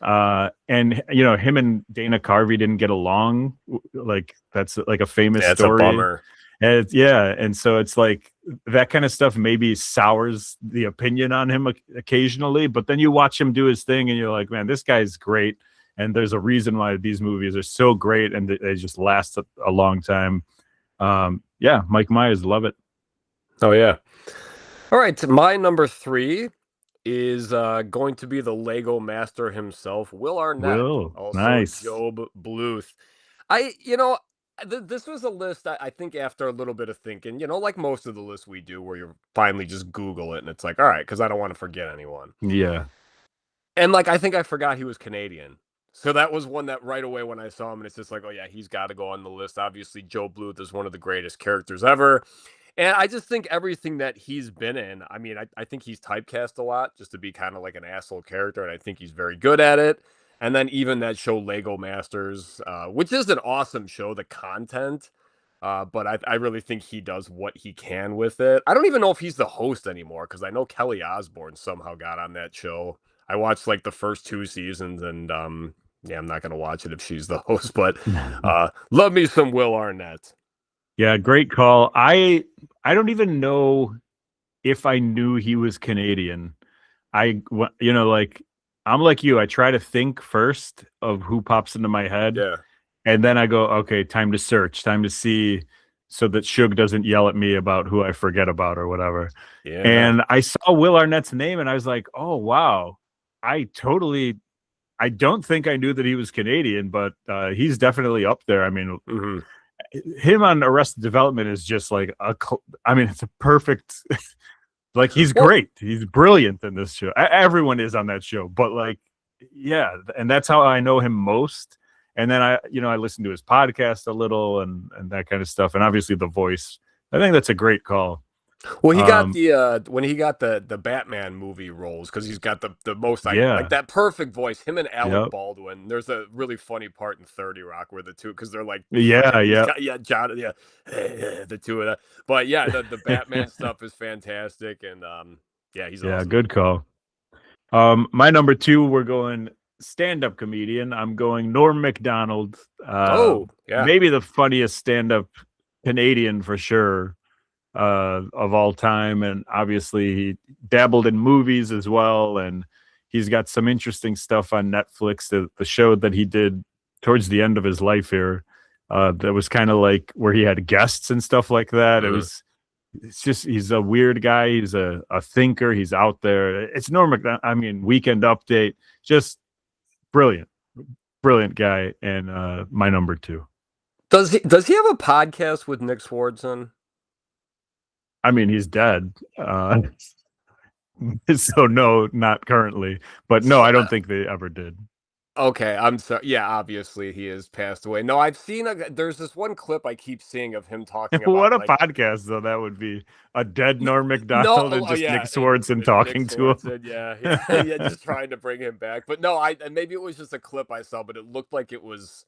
And him and Dana Carvey didn't get along. Like, that's like a famous story. A bummer. And and so it's like that kind of stuff maybe sours the opinion on him occasionally, but then you watch him do his thing and you're like, man, this guy's great. And there's a reason why these movies are so great and they just last a long time. Yeah, Mike Myers, love it. Oh yeah. All right, my number 3 is going to be the Lego master himself, Will Arnett, Will, also nice. Job Bluth. This was a list I think after a little bit of thinking, like most of the lists we do, where you finally just Google it and it's like, all right, because I don't want to forget anyone. Yeah. And like, I think I forgot he was Canadian. So that was one that right away when I saw him, and it's just like, oh yeah, he's got to go on the list. Obviously, Joe Bluth is one of the greatest characters ever. And I just think everything that he's been in, I mean, I think he's typecast a lot just to be kind of like an asshole character, and I think he's very good at it. And then even that show Lego Masters, which is an awesome show, the content, but I really think he does what he can with it. I don't even know if he's the host anymore, because I know Kelly Osbourne somehow got on that show. I watched like the first 2 seasons, and yeah, I'm not going to watch it if she's the host, but love me some Will Arnett. Yeah, great call. I don't even know if I knew he was Canadian. Like, I'm like you. I try to think first of who pops into my head. Yeah. And then I go, okay, time to search, time to see, so that Suge doesn't yell at me about who I forget about or whatever. Yeah. And I saw Will Arnett's name and I was like, oh, wow. I don't think I knew that he was Canadian, but he's definitely up there. I mean, him on Arrested Development is just like it's a perfect, like, he's great. He's brilliant in this show. Everyone is on that show, but like, yeah. And that's how I know him most. And then I listened to his podcast a little and that kind of stuff. And obviously the voice, I think that's a great call. Well, he got when he got the Batman movie roles, because he's got the most, like, that perfect voice. Him and Alec Baldwin. There's a really funny part in 30 Rock where the two, because they're like, John, the two of them. But yeah, the Batman stuff is fantastic, and yeah, he's awesome. Good call. My number 2, we're going stand-up comedian, I'm going Norm Macdonald. Oh, yeah. Maybe the funniest stand-up Canadian for sure of all time, and obviously he dabbled in movies as well, and he's got some interesting stuff on Netflix. The show that he did towards the end of his life here, that was kind of like where he had guests and stuff like that. It's just he's a weird guy. He's a thinker. He's out there. It's Norm Macdonald. I mean, Weekend Update, just brilliant, brilliant guy, and my number two. Does he have a podcast with Nick Swardson? I mean, he's dead. So no, not currently. But no, I don't think they ever did. Okay, I'm sorry. Yeah, obviously he has passed away. No, I've seen there's this one clip I keep seeing of him talking What about a like podcast though that would be. A dead Norm no, Macdonald and oh just Nick yeah, Swardson Nick talking to him. Swardson, yeah, yeah, just trying to bring him back. But no, and maybe it was just a clip I saw, but it looked like it was.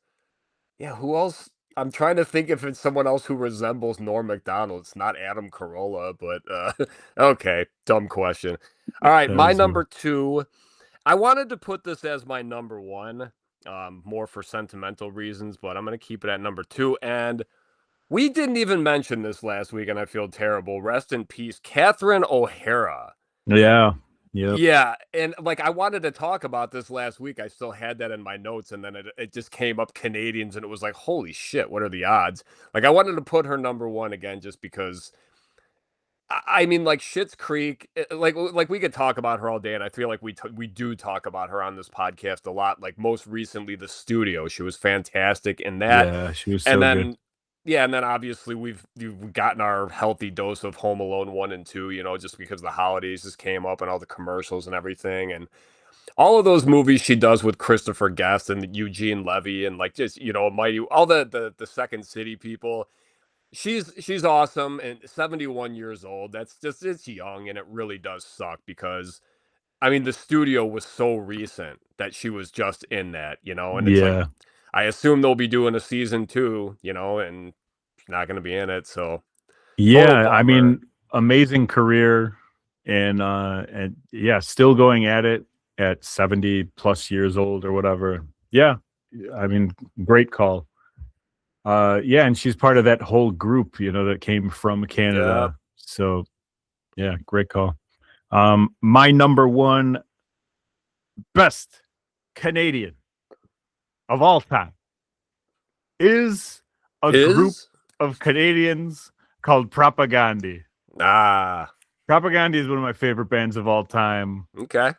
Yeah, who else? I'm trying to think if it's someone else who resembles Norm Macdonald. It's not Adam Carolla, but okay, dumb question. All right, That my was number two. I wanted to put this as my number one, more for sentimental reasons, but I'm going to keep it at number two. And we didn't even mention this last week, and I feel terrible. Rest in peace, Catherine O'Hara. yeah. Yep. Yeah, and like I wanted to talk about this last week. I still had that in my notes, and then it just came up Canadians, and it was like, holy shit, what are the odds? Like I wanted to put her number one again just because I mean, like Schitt's Creek, like we could talk about her all day, and I feel like we do talk about her on this podcast a lot. Like most recently, The Studio, she was fantastic in that, Yeah, she was and so good. then yeah, and then obviously we've gotten our healthy dose of Home Alone 1 and 2, just because the holidays just came up and all the commercials and everything, and all of those movies she does with Christopher Guest and Eugene Levy and like just Mighty, all the Second City people. She's awesome and 71 years old. That's just it's young and it really does suck because I mean The Studio was so recent that she was just in that, and it's like Yeah. I assume they'll be doing a season two, and she's not going to be in it, so total Yeah, I bummer. mean, amazing career, and yeah, still going at it at 70 plus years old or whatever. Yeah. I mean, great call. Yeah, and she's part of that whole group, that came from Yeah. Canada. So yeah, great call. My number one best Canadian of all time is a group Is of Canadians called Propagandhi. ah Propagandhi is one of my favorite bands of all time. okay.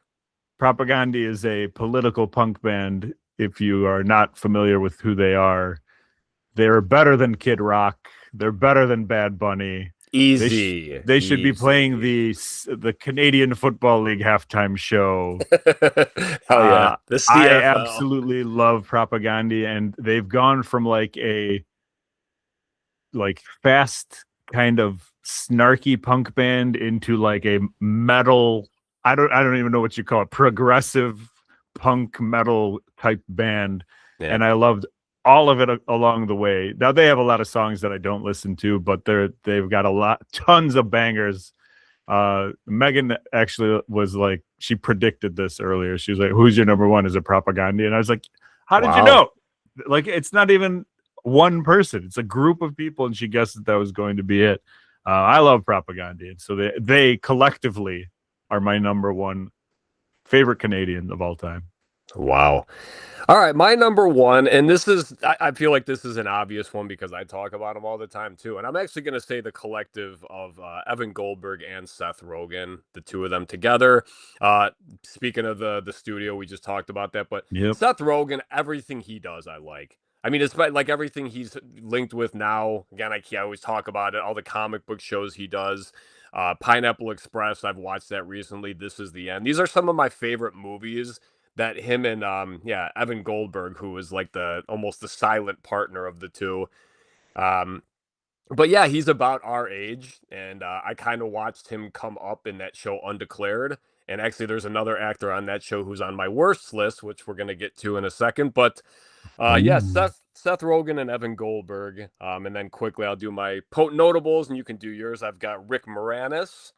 Propagandhi is a political punk band. If you are not familiar with who they are, they're better than Kid Rock. They're better than Bad Bunny. Easy. They should be playing Easy. the Canadian Football League halftime show. Hell yeah. Uh, The I CFL. absolutely love Propagandhi, and they've gone from like a fast kind of snarky punk band into like a metal. I don't even know what you call it, progressive punk metal type band, Yeah. and I loved all of it along the way. Now they have a lot of songs that I don't listen to, but they've got tons of bangers. Megan actually was like, she predicted this earlier. She was like, "Who's your number one? Is it Propaganda?" And I was like, "How did you Wow. know?" Like, it's not even one person; it's a group of people, and she guessed that was going to be it. I love Propaganda, and so they collectively are my number one favorite Canadian of all time. Wow. All right, my number one, and I feel like this is an obvious one because I talk about him all the time too. And I'm actually going to say the collective of Evan Goldberg and Seth Rogen, the two of them together. Uh, Speaking of the studio, we just talked about that, but Yep. Seth Rogen, everything he does, I like. I mean, it's like everything he's linked with now. Again, I always talk about it. All the comic book shows he does. Pineapple Express, I've watched that recently. This Is the End. These are some of my favorite movies that him and Evan Goldberg, who is like the almost the silent partner of the two. Um but yeah, he's about our age, and I kind of watched him come up in that show Undeclared. And actually, there's another actor on that show who's on my worst list, which we're gonna get to in a second. But yeah, Ooh. Seth Rogen and Evan Goldberg. And then quickly, I'll do my notables, and you can do yours. I've got Rick Moranis.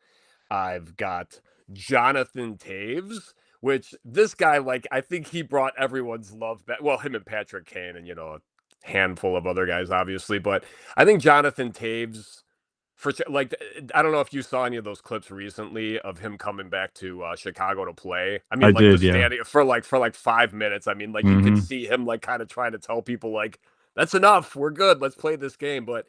I've got Jonathan Taves, which this guy, like, I think he brought everyone's love back. Well, him and Patrick Kane and, a handful of other guys, obviously. But I think Jonathan Taves, for sure, like, I don't know if you saw any of those clips recently of him coming back to Chicago to play. I mean, I like, the did, yeah. standing for like 5 minutes. I mean, like, you could see him, like, kind of trying to tell people, like, that's enough. We're good. Let's play this game. But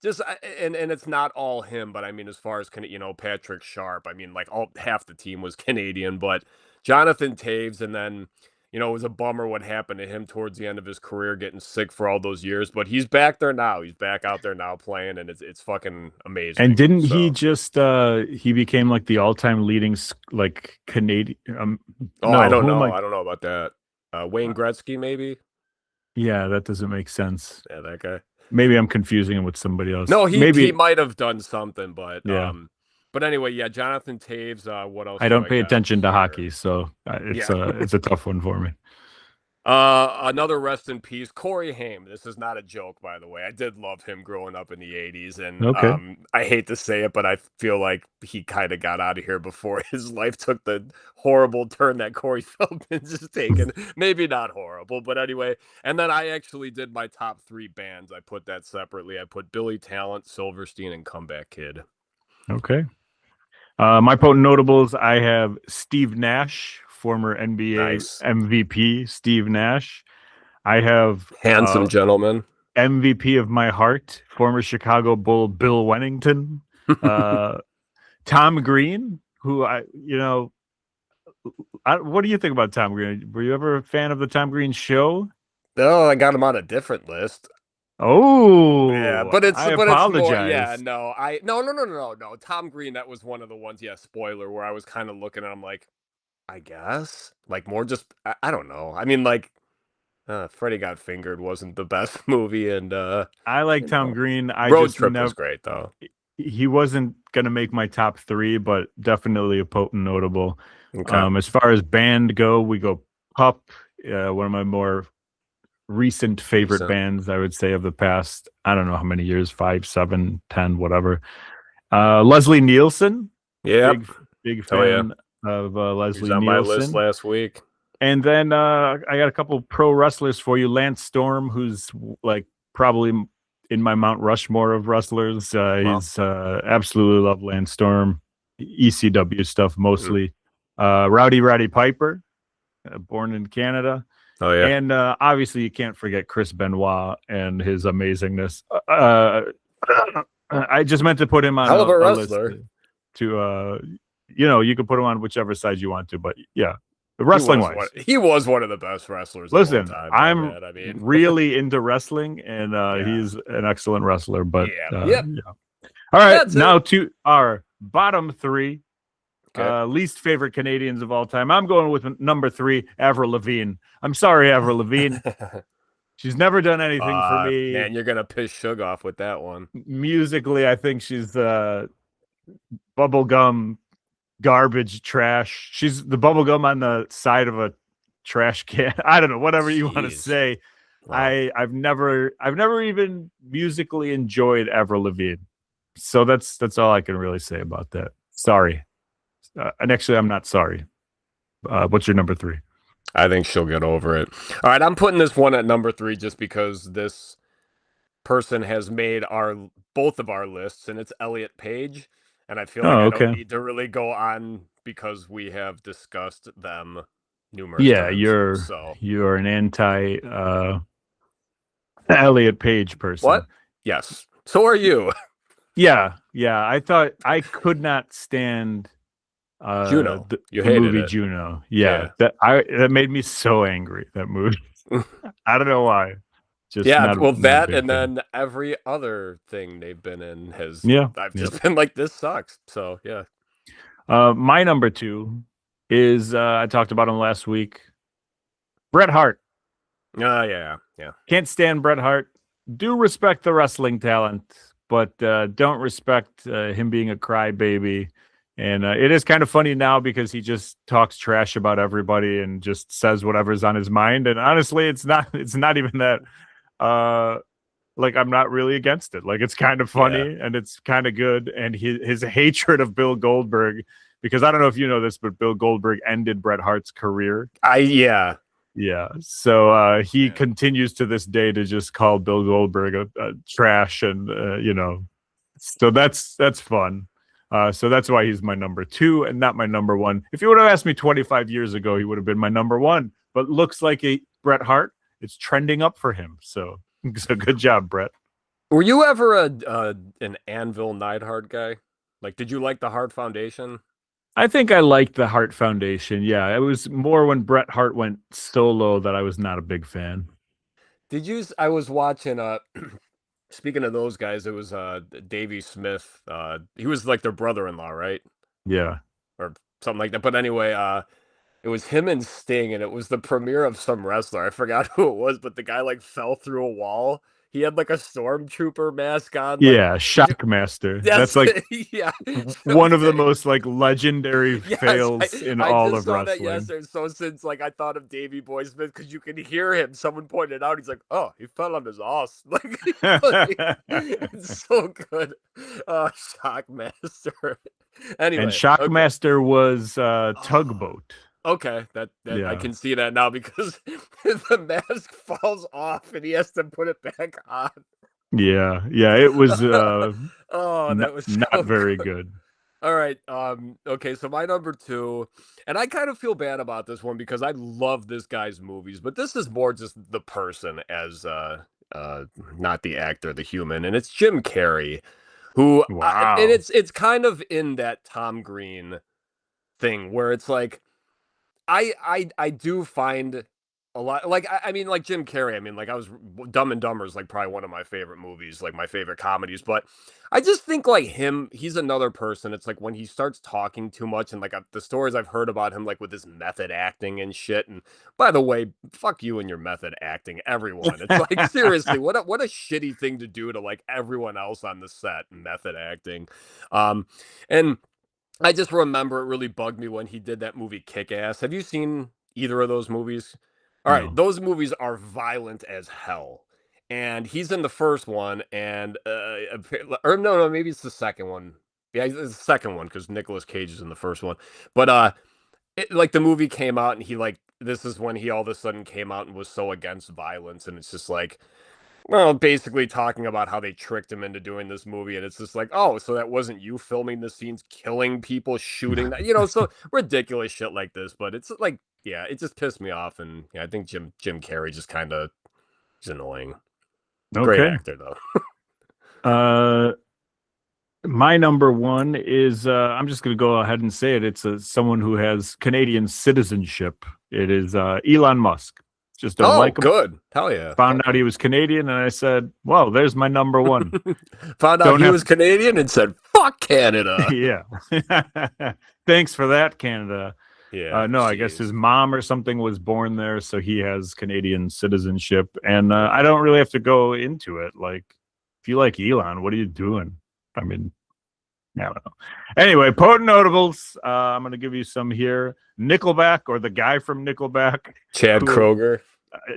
just and it's not all him, but I mean, as far as Patrick Sharp, I mean, like, all half the team was Canadian, but Jonathan Taves, and then it was a bummer what happened to him towards the end of his career, getting sick for all those years. But he's back there now. He's back out there now playing, and it's fucking amazing. And didn't he just he became like the all-time leading like Canadian? I don't know. I don't know about that. Wayne Gretzky, maybe. Yeah, that doesn't make sense. Yeah, that guy. Maybe I'm confusing him with somebody else. No, he might have done something, but yeah. But anyway, yeah, Jonathan Taves. What else? I don't pay attention to hockey, so it's a tough one for me. Another rest in peace, Corey Haim. This is not a joke, by the way. I did love him growing up in the 80s, and I hate to say it, but I feel like he kind of got out of here before his life took the horrible turn that Corey Feldman's is taken. Maybe not horrible, but anyway. And then I actually did my top 3 bands. I put that separately. I put Billy Talent, Silverstein, and Comeback Kid. Okay. My potent notables, I have Steve Nash, former NBA MVP, Steve Nash. I have handsome gentleman, MVP of my heart, former Chicago Bull Bill Wennington. Tom Green, who what do you think about Tom Green? Were you ever a fan of the Tom Green show? No, I got him on a different list. Oh, yeah, but it's I apologize. It's more, yeah, no. Tom Green, that was one of the ones. Yeah, spoiler, where I was kind of looking at him like, I guess, like, more just I don't know. I mean, like, Freddy Got Fingered wasn't the best movie, and I like Tom Green. Road Trip was great though. He wasn't gonna make my top 3, but definitely a potent notable. Okay. As far as band go, we go Pup, one of my more recent favorite bands, I would say, of the past, I don't know how many years, 5, 7, 10, whatever. Leslie Nielsen, big fan of Leslie Nielsen. On my list last week. And then I got a couple pro wrestlers for you. Lance Storm, who's like probably in my Mount Rushmore of wrestlers. He's absolutely love Lance Storm, ECW stuff mostly. Rowdy Piper, born in Canada. Oh yeah, and obviously you can't forget Chris Benoit and his amazingness. I just meant to put him on a wrestler. List to you can put him on whichever side you want to, but yeah, wrestling wise, he was one of the best wrestlers. Listen, of all time, I'm really into wrestling, and he's an excellent wrestler. But yeah. All right, now to our bottom 3. Least favorite Canadians of all time. I'm going with number 3, Avril Lavigne. I'm sorry, Avril Lavigne. She's never done anything for me. Man, you're gonna piss Suge off with that one. Musically, I think she's bubblegum garbage trash. She's the bubblegum on the side of a trash can. I don't know, whatever you want to say. Wow. I've never even musically enjoyed Avril Lavigne. So that's all I can really say about that. Sorry. And actually, I'm not sorry. What's your number 3? I think she'll get over it. All right, I'm putting this one at number 3 just because this person has made both of our lists, and it's Elliot Page. And I feel like I don't need to really go on because we have discussed them numerous times. Yeah, you're an anti Elliot Page person. What? Yes. So are you. Yeah. I thought I could not stand Juno. The movie it. Juno. Yeah. That made me so angry, that movie. I don't know why. Just that and then every other thing they've been in has I've just been like, this sucks. So yeah. My number 2 is I talked about him last week. Bret Hart. Yeah. Can't stand Bret Hart. Do respect the wrestling talent, but don't respect him being a crybaby. And it is kind of funny now because he just talks trash about everybody and just says whatever's on his mind. And honestly, it's not even that. Like, I'm not really against it. Like, it's kind of funny and it's kind of good. And his hatred of Bill Goldberg, because I don't know if you know this, but Bill Goldberg ended Bret Hart's career. Yeah. Yeah. So he continues to this day to just call Bill Goldberg a trash, and so that's fun. So that's why he's my number 2 and not my number 1. If you would have asked me 25 years ago, he would have been my number 1. But looks like a Bret Hart. It's trending up for him. So good job, Bret. Were you ever an Anvil Neidhart guy? Like, did you like the Hart Foundation? I think I liked the Hart Foundation. Yeah, it was more when Bret Hart went solo that I was not a big fan. I was watching speaking of those guys, it was Davey Smith. He was like their brother-in-law, right? Yeah. Or something like that. But anyway, it was him and Sting, and it was the premiere of some wrestler. I forgot who it was, but the guy like fell through a wall. He had like a stormtrooper mask on. Yeah, Shockmaster. That's like one of the most like legendary fails in all of wrestling. I just saw that yesterday. So since like I thought of Davey Boy Smith, because you can hear him. Someone pointed out, he's like, "Oh, he fell on his ass." Like, it's so good. Shockmaster. Anyway, and Shockmaster was Tugboat. Okay, that I can see that now because the mask falls off and he has to put it back on. Yeah, it was that was so not very good. All right, okay, so my number 2, and I kind of feel bad about this one because I love this guy's movies, but this is more just the person as not the actor, the human, and it's Jim Carrey, who and it's kind of in that Tom Green thing where it's like I do find a lot, like, I mean, like Jim Carrey. I mean, like, Dumb and Dumber is like probably one of my favorite movies, like my favorite comedies. But I just think like him, he's another person. It's like when he starts talking too much, and like the stories I've heard about him, like with his method acting and shit. And by the way, fuck you and your method acting, everyone. It's like seriously, what a shitty thing to do to like everyone else on the set, method acting, and. I just remember it really bugged me when he did that movie Kick-Ass. Have you seen either of those movies? All right, those movies are violent as hell. And he's in the first one, and or no, maybe it's the second one. Yeah, it's the second one because Nicolas Cage is in the first one. But like the movie came out, and he like this is when he all of a sudden came out and was so against violence, and it's just like. Well, basically talking about how they tricked him into doing this movie, and it's just like, oh, so that wasn't you filming the scenes, killing people, shooting that, so ridiculous shit like this. But it's like, yeah, it just pissed me off, and I think Jim Carrey just kind of is annoying. Okay. Great actor though. My number 1 is I'm just gonna go ahead and say it. It's someone who has Canadian citizenship. It is Elon Musk. Just don't like him. Good. Hell yeah. Found out he was Canadian, and I said, well, there's my number 1. Found out he was Canadian and said, fuck Canada. Yeah. Thanks for that, Canada. Yeah. No, I guess his mom or something was born there, so he has Canadian citizenship. And I don't really have to go into it. Like, if you like Elon, what are you doing? I mean, I don't know. Anyway, potent notables. I'm going to give you some here. Nickelback, or the guy from Nickelback. Chad Kroeger.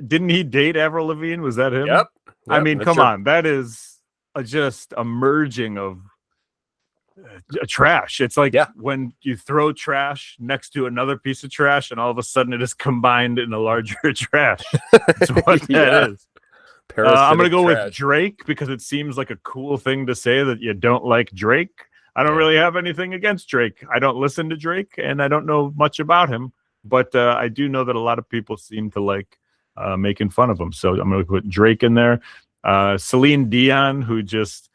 Didn't he date Avril Lavigne? Was that him? Yep. I mean, come on. That is just a merging of trash. It's like when you throw trash next to another piece of trash, and all of a sudden it is combined in a larger trash. That's what that is. I'm going to go with Drake because it seems like a cool thing to say that you don't like Drake. I don't really have anything against Drake. I don't listen to Drake, and I don't know much about him, but I do know that a lot of people seem to like making fun of him. So I'm going to put Drake in there. Celine Dion, who just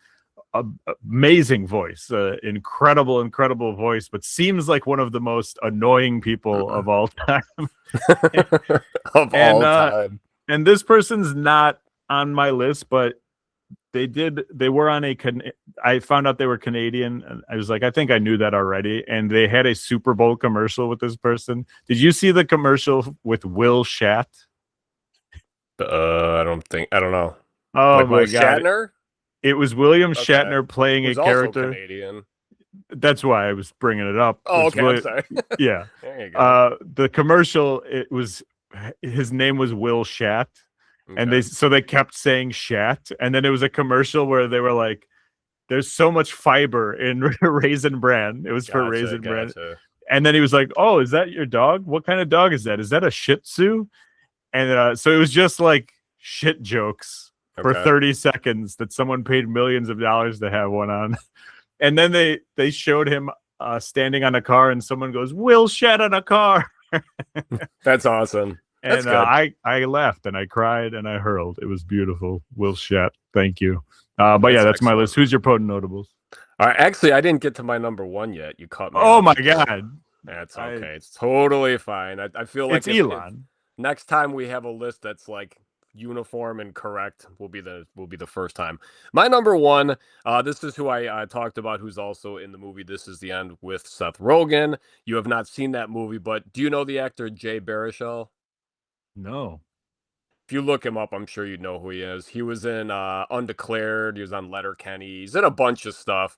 amazing voice, incredible voice, but seems like one of the most annoying people of all time. All time. And this person's not on my list, but they were on I found out they were Canadian, and I was like, I think I knew that already. And they had a Super Bowl commercial with this person. Did you see the commercial with Will Shat? I don't know. Oh like my Will God. Shatner? It was William Shatner playing a character. Also Canadian. That's why I was bringing it up. Oh, okay. I'm sorry. Yeah. There you go. The commercial, his name was Will Shat. Okay. And they kept saying Shat, and then it was a commercial where they were like, there's so much fiber in Raisin Bran. It was for Raisin Bran. And then he was like, "Oh, is that your dog? What kind of dog is that? Is that a Shih Tzu?" And so it was just like shit jokes for 30 seconds that someone paid millions of dollars to have one on. And then they showed him standing on a car, and someone goes, "Will shed on a car." That's awesome. And I laughed and I cried and I hurled. It was beautiful. Will Shat, thank you. But yeah, that's my list. Who's your potent notables? All right, actually, I didn't get to my number one yet. You caught me. Oh my god, that's okay. It's totally fine. I feel like it's Elon. Next time we have a list that's like uniform and correct, will be the first time. My number one. This is who I talked about, who's also in the movie This Is the End with Seth Rogen. You have not seen that movie, but do you know the actor Jay Baruchel? No. If you look him up, I'm sure you'd know who he is. He was in Undeclared. He was on Letterkenny. He's in a bunch of stuff.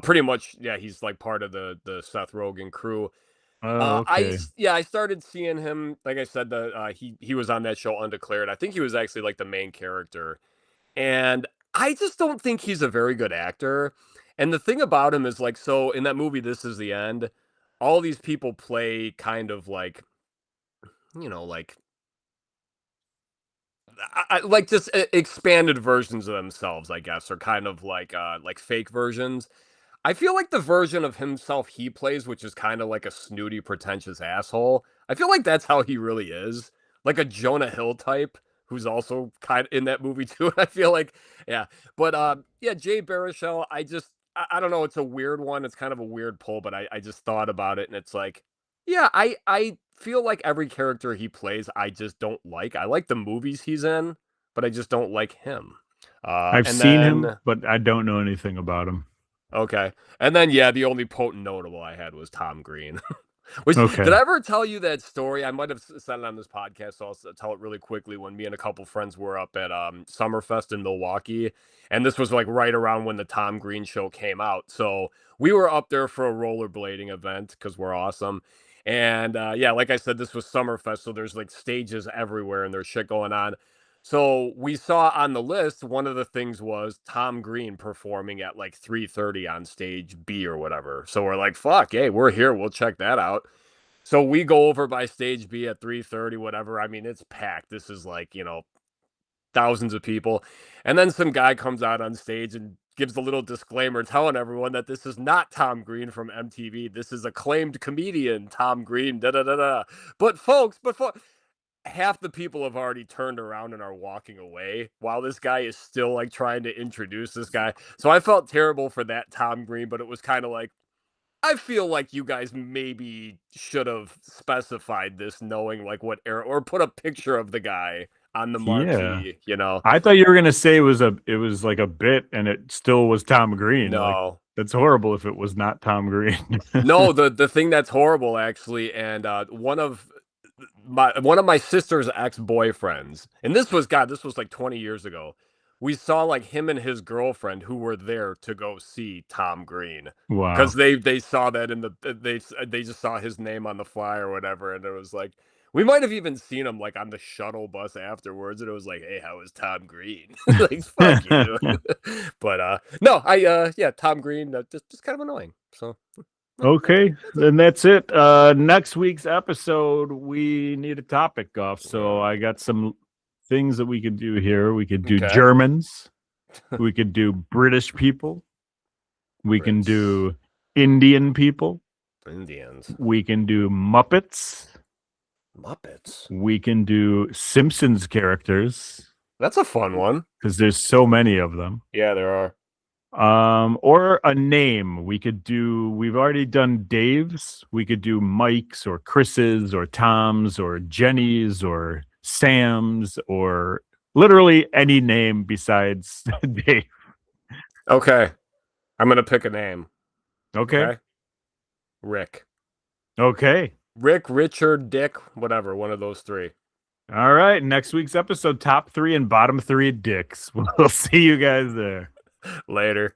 Pretty much, yeah, he's like part of the Seth Rogen crew. Okay. I started seeing him. Like I said, he was on that show Undeclared. I think he was actually like the main character, and I just don't think he's a very good actor. And the thing about him is like, so in that movie, This Is the End, all these people play kind of like, like. Like just expanded versions of themselves, I guess, or kind of like fake versions. I feel like the version of himself he plays, which is kind of like a snooty, pretentious asshole. I feel like that's how he really is, like a Jonah Hill type, who's also kind of in that movie too. I feel like, yeah, but yeah, Jay Baruchel. I don't know. It's a weird one. It's kind of a weird pull, but I just thought about it, and it's like, yeah, I feel like every character he plays, I just don't like. I like the movies he's in, but I just don't like him. I've seen him, but I don't know anything about him. Okay. And then, yeah, the only potent notable I had was Tom Green. Did I ever tell you that story? I might have said it on this podcast, so I'll tell it really quickly. When me and a couple friends were up at Summerfest in Milwaukee, and this was like right around when the Tom Green show came out. So we were up there for a rollerblading event because we're awesome. And yeah, like I said, this was Summerfest, so there's like stages everywhere and there's shit going on. So we saw on the list, one of the things was Tom Green performing at like 3:30 on stage B or whatever. So we're like, fuck, hey, we're here. We'll check that out. So we go over by stage B at 3:30, whatever. I mean, it's packed. This is like, thousands of people. And then some guy comes out on stage and gives a little disclaimer telling everyone that this is not Tom Green from MTV. This is acclaimed comedian Tom Green, da da da da. But folks, half the people have already turned around and are walking away while this guy is still like trying to introduce this guy. So I felt terrible for that Tom Green, but it was kind of like, I feel like you guys maybe should have specified this, knowing like what era, or put a picture of the guy on the marquee, I thought you were gonna say it was like a bit and it still was Tom Green. No. Like, that's horrible if it was not Tom Green. No, the thing that's horrible actually, and one of my sister's ex-boyfriends, and this was like 20 years ago. We saw like him and his girlfriend who were there to go see Tom Green. Wow. Because they saw that they just saw his name on the flyer or whatever, and it was like, we might have even seen him like on the shuttle bus afterwards, and it was like, hey, how is Tom Green? Like, fuck you. But no, Tom Green, just kind of annoying. So okay, then that's it. Next week's episode, we need a topic, Goff. So I got some things that we could do here. We could do Germans. We could do British people. We can do Indian people. Indians. We can do Muppets. We can do Simpsons characters. That's a fun one. Because there's so many of them. Yeah, there are. Or a name. We've already done Dave's. We could do Mike's or Chris's or Tom's or Jenny's or Sam's or literally any name besides Dave. Okay. I'm going to pick a name. Okay. Rick. Okay. Rick, Richard, Dick, whatever. One of those three. All right. Next week's episode, top 3 and bottom 3 dicks. We'll see you guys there. Later.